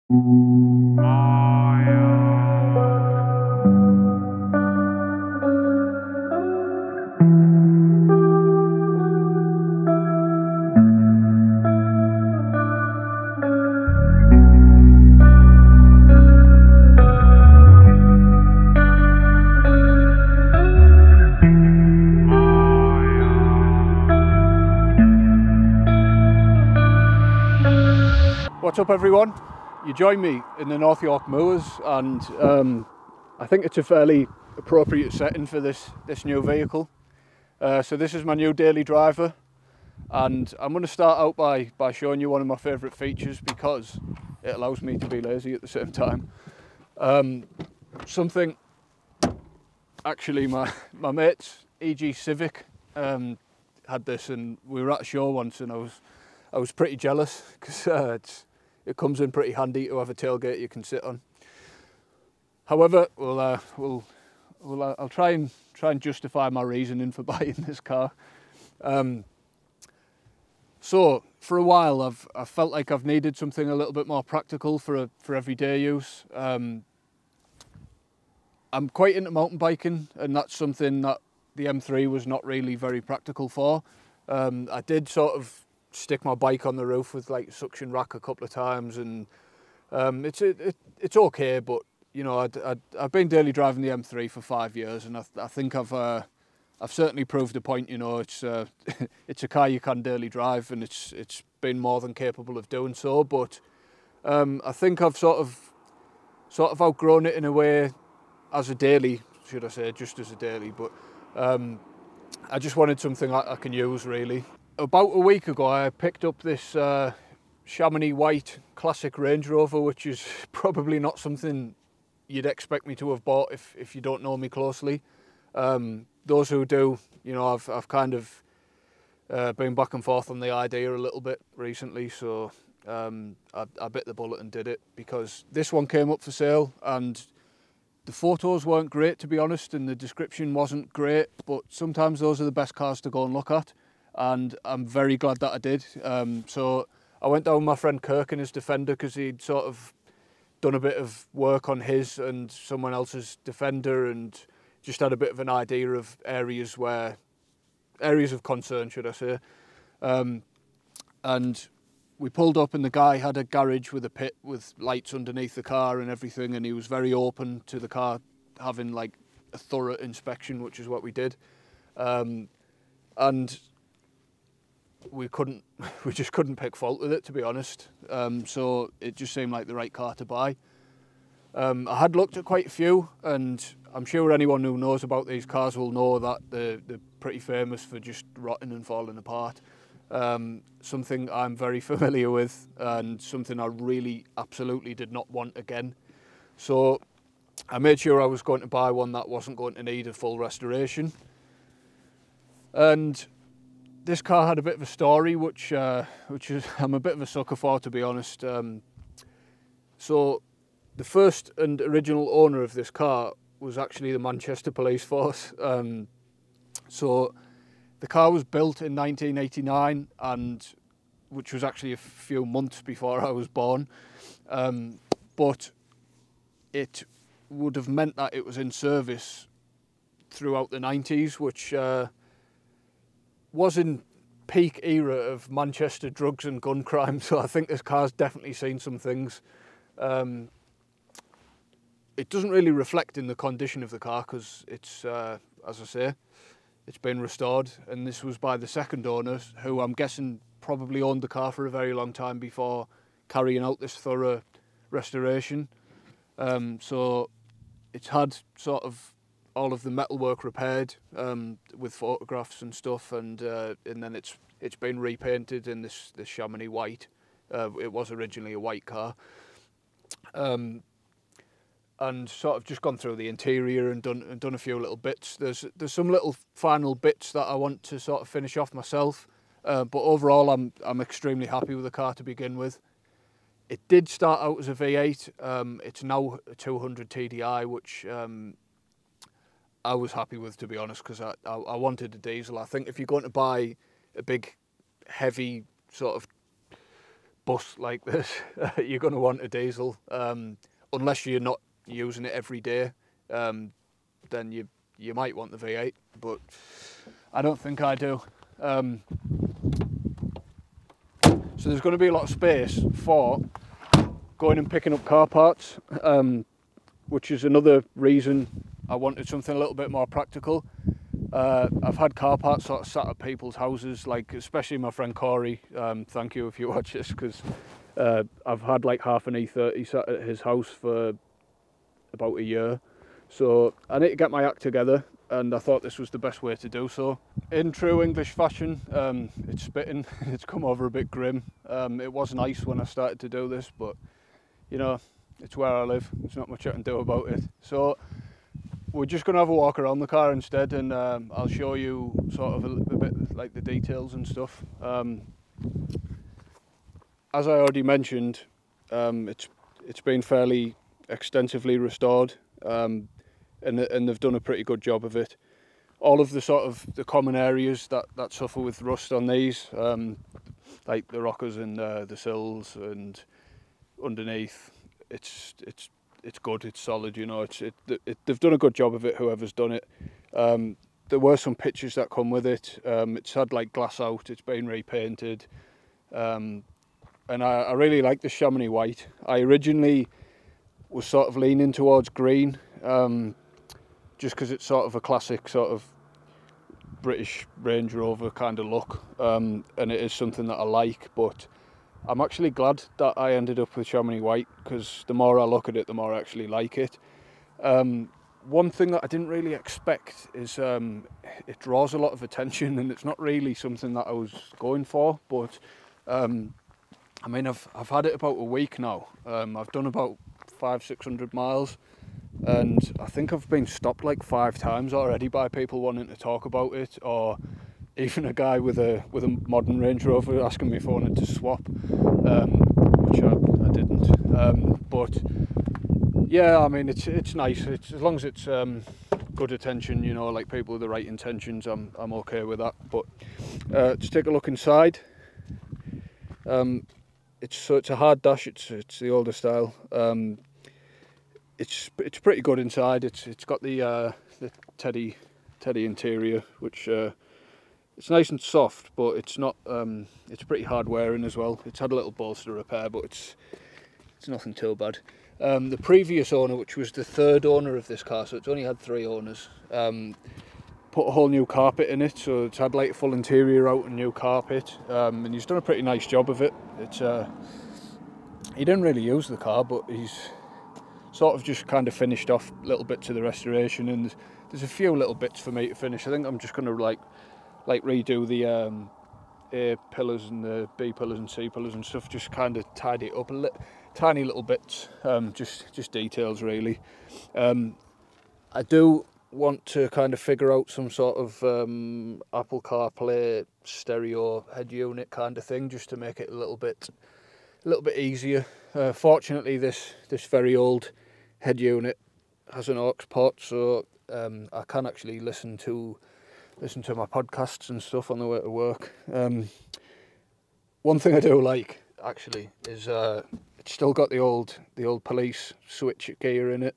What's up everyone? You join me in the North York Moors, and I think it's a fairly appropriate setting for this new vehicle. So this is my new daily driver, and I'm going to start out by showing you one of my favourite features because it allows me to be lazy at the same time. Actually my mate's EG Civic had this, and we were at a show once, and I was pretty jealous because it comes in pretty handy to have a tailgate you can sit on. However, I'll try and justify my reasoning for buying this car. So for a while I've felt like I've needed something a little bit more practical for everyday use. I'm quite into mountain biking, and that's something that the M3 was not really very practical for. I did sort of stick my bike on the roof with like a suction rack a couple of times, and it's okay, but you know, I've been daily driving the M3 for 5 years, and I think I've certainly proved a point. You know, it's a car you can daily drive, and it's been more than capable of doing so. But I think I've sort of outgrown it in a way as a daily, should I say, just as a daily. But I just wanted something I can use really. About a week ago, I picked up this Chamonix white classic Range Rover, which is probably not something you'd expect me to have bought if you don't know me closely. Those who do, you know, I've kind of been back and forth on the idea a little bit recently, so I bit the bullet and did it because this one came up for sale, and the photos weren't great, to be honest, and the description wasn't great, but sometimes those are the best cars to go and look at. And I'm very glad that I did. So I went down with my friend Kirk in his Defender because he'd sort of done a bit of work on his and someone else's Defender, and just had a bit of an idea of areas of concern, should I say. And we pulled up, and the guy had a garage with a pit with lights underneath the car and everything, and he was very open to the car having like a thorough inspection, which is what we did. And we just couldn't pick fault with it, to be honest. So it just seemed like the right car to buy. I had looked at quite a few, and I'm sure anyone who knows about these cars will know that they're pretty famous for just rotting and falling apart. Something I'm very familiar with, and something I really absolutely did not want again. So I made sure I was going to buy one that wasn't going to need a full restoration. And this car had a bit of a story, which I'm a bit of a sucker for, to be honest. So the first and original owner of this car was actually the Manchester Police Force. So the car was built in 1989, and which was actually a few months before I was born. But it would have meant that it was in service throughout the 90s, which was in peak era of Manchester drugs and gun crime, so I think this car's definitely seen some things. It doesn't really reflect in the condition of the car because it's, as I say, it's been restored, and this was by the second owner, who I'm guessing probably owned the car for a very long time before carrying out this thorough restoration. So it's had sort of all of the metalwork repaired with photographs and stuff, and then it's been repainted in this Chamonix white. It was originally a white car, and sort of just gone through the interior and done a few little bits. There's some little final bits that I want to sort of finish off myself, but overall I'm extremely happy with the car to begin with. It did start out as a V8. It's now a 200 TDI, which I was happy with, to be honest, because I wanted a diesel. I think if you're going to buy a big, heavy, sort of bus like this, you're going to want a diesel, unless you're not using it every day. Then you might want the V8, but I don't think I do. So there's going to be a lot of space for going and picking up car parts, which is another reason I wanted something a little bit more practical. I've had car parts sort of sat at people's houses, like especially my friend Corey, thank you if you watch this, because I've had like half an E30 sat at his house for about a year. So I need to get my act together, and I thought this was the best way to do so. In true English fashion, it's spitting, it's come over a bit grim. It was nice when I started to do this, but you know, it's where I live, there's not much I can do about it. So we're just going to have a walk around the car instead, and I'll show you sort of a bit like the details and stuff. As I already mentioned, it's been fairly extensively restored, and they've done a pretty good job of it. All of the sort of the common areas that suffer with rust on these, like the rockers and the sills and underneath, it's good, it's solid, you know, they've done a good job of it, whoever's done it. There were some pictures that come with it. It's had like glass out, it's been repainted, and I really like the Chamonix white. I originally was sort of leaning towards green, just because it's sort of a classic sort of British Range Rover kind of look, and it is something that I like, but I'm actually glad that I ended up with Chamonix white, because the more I look at it, the more I actually like it. One thing that I didn't really expect is it draws a lot of attention, and it's not really something that I was going for, but I mean, I've had it about a week now. I've done about 500-600 miles, and I think I've been stopped like 5 times already by people wanting to talk about it, or even a guy with a modern Range Rover asking me if I wanted to swap, which I didn't. But yeah, I mean, it's nice. It's, as long as it's good attention, you know, like people with the right intentions, I'm okay with that. But let's take a look inside. It's a hard dash. It's the older style. It's pretty good inside. It's got the teddy interior, which it's nice and soft, but it's not. It's pretty hard wearing as well. It's had a little bolster repair, but it's nothing too bad. The previous owner, which was the 3rd owner of this car, so it's only had 3 owners, put a whole new carpet in it, so it's had like full interior out and new carpet, and he's done a pretty nice job of it. It's he didn't really use the car, but he's sort of just kind of finished off little bits of the restoration, and there's a few little bits for me to finish. I think I'm just going to like redo the A pillars and the B pillars and C pillars and stuff, just kind of tidy it up a tiny little bits, just details really. I do want to kind of figure out some sort of Apple CarPlay stereo head unit kind of thing, just to make it a little bit easier. Fortunately, this very old head unit has an aux port, so I can actually listen to my podcasts and stuff on the way to work. One thing I do like actually is it's still got the old police switch gear in it,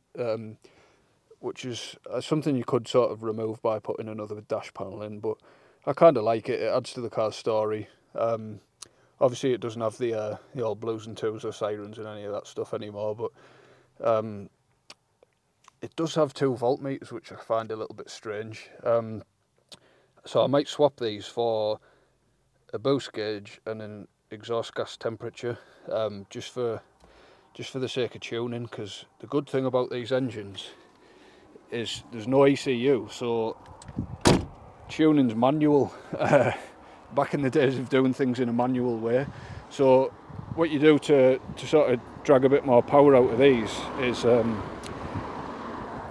which is something you could sort of remove by putting another dash panel in, but I kind of like it. It adds to the car's story. Obviously it doesn't have the old blues and twos or sirens and any of that stuff anymore, but it does have 2 voltmeters, which I find a little bit strange. So I might swap these for a boost gauge and an exhaust gas temperature, just for the sake of tuning, because the good thing about these engines is there's no ECU, so tuning's manual. Back in the days of doing things in a manual way. So what you do to sort of drag a bit more power out of these is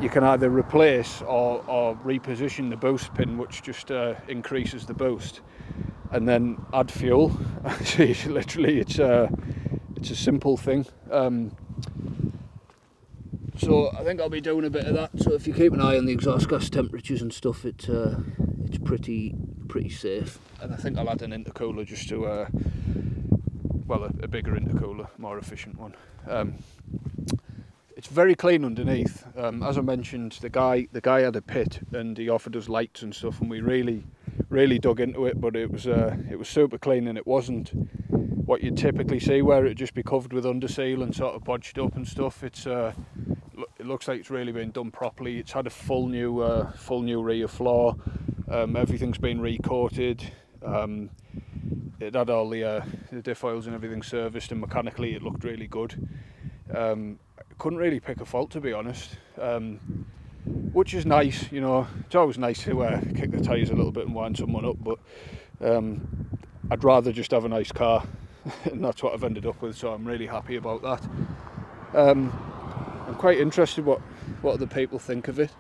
you can either replace or reposition the boost pin, which just increases the boost, and then add fuel. Literally, it's a simple thing. So I think I'll be doing a bit of that. So if you keep an eye on the exhaust gas temperatures and stuff, it's pretty safe. And I think I'll add an intercooler just to well, a bigger intercooler, more efficient one. It's very clean underneath. As I mentioned, the guy had a pit and he offered us lights and stuff, and we really dug into it. But it was super clean, and it wasn't what you'd typically see, where it'd just be covered with underseal and sort of bodged up and stuff. It looks like it's really been done properly. It's had a full new rear floor. Everything's been recoated. It had all the diff oils and everything serviced, and mechanically it looked really good. Couldn't really pick a fault, to be honest, which is nice. You know, it's always nice to kick the tyres a little bit and wind someone up, but I'd rather just have a nice car, and that's what I've ended up with, so I'm really happy about that. I'm quite interested what other people think of it.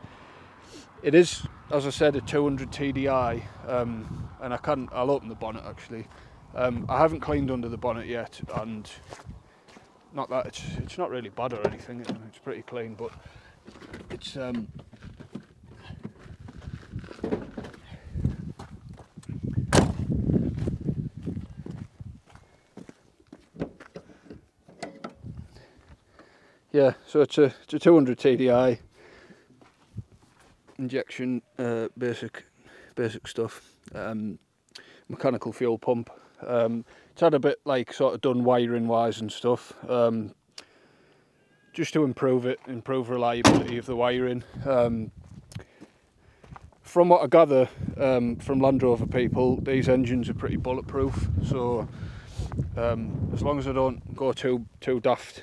It is, as I said, a 200 TDI, and I'll open the bonnet actually. I haven't cleaned under the bonnet yet, and not that it's not really bad or anything. It's pretty clean, but it's yeah. So it's a 200 TDI injection, basic stuff. Mechanical fuel pump. It's had a bit like sort of done wiring wise and stuff, just to improve reliability of the wiring. From what I gather from Land Rover people, these engines are pretty bulletproof, so as long as I don't go too daft,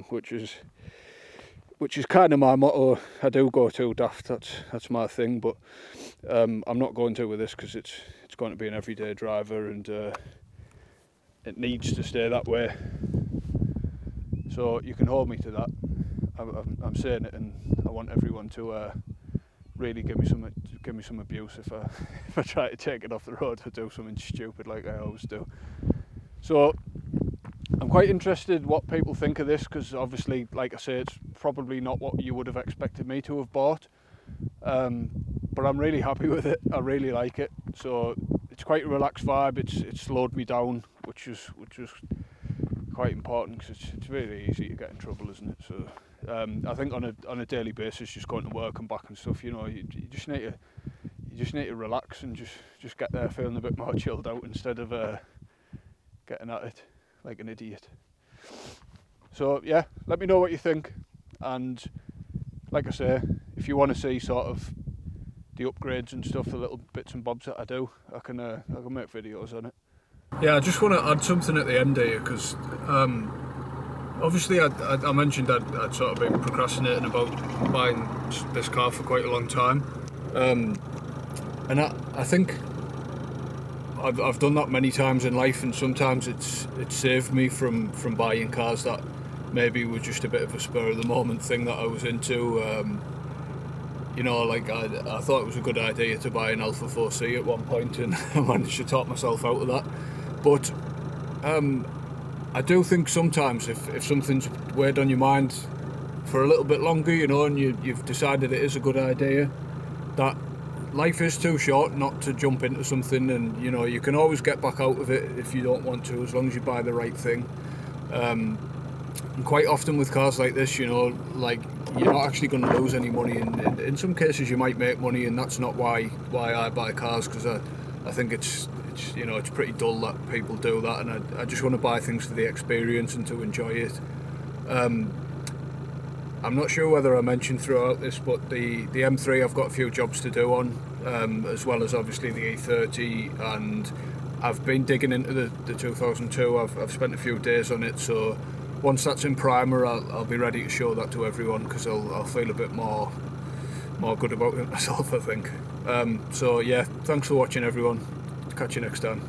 which is kind of my motto. I do go too daft, that's my thing, but I'm not going to with this, because it's going to be an everyday driver, and it needs to stay that way. So you can hold me to that. I'm saying it, and I want everyone to really give me some abuse if I try to take it off the road or do something stupid like I always do. So I'm quite interested what people think of this, because obviously, like I say, it's probably not what you would have expected me to have bought, but I'm really happy with it. I really like it. So it's quite a relaxed vibe. It's slowed me down, which is quite important, because it's really easy to get in trouble, isn't it? So I think on a daily basis, just going to work and back and stuff, you know, you just need to relax and just get there feeling a bit more chilled out, instead of getting at it like an idiot. So yeah, let me know what you think, and like I say, if you want to see sort of the upgrades and stuff, the little bits and bobs that I do, I can make videos on it. Yeah, I just want to add something at the end here, because obviously I mentioned I'd sort of been procrastinating about buying this car for quite a long time, and I think I've done that many times in life, and sometimes it's saved me from buying cars that maybe were just a bit of a spur of the moment thing that I was into. You know, like I thought it was a good idea to buy an Alpha 4C at one point, and I managed to talk myself out of that. But I do think sometimes if something's weighed on your mind for a little bit longer, you know, and you've decided it is a good idea, that life is too short not to jump into something, and you know, you can always get back out of it if you don't want to, as long as you buy the right thing. And quite often with cars like this, you know, like, you're not actually going to lose any money, and in some cases you might make money, and that's not why I buy cars, because I think it's you know, it's pretty dull that people do that, and I just want to buy things for the experience and to enjoy it. I'm not sure whether I mentioned throughout this, but the M3 I've got a few jobs to do on, as well as obviously the E30, and I've been digging into the 2002. I've spent a few days on it, so once that's in primer, I'll be ready to show that to everyone, because I'll feel a bit more good about it myself, I think. So yeah, thanks for watching everyone. Catch you next time.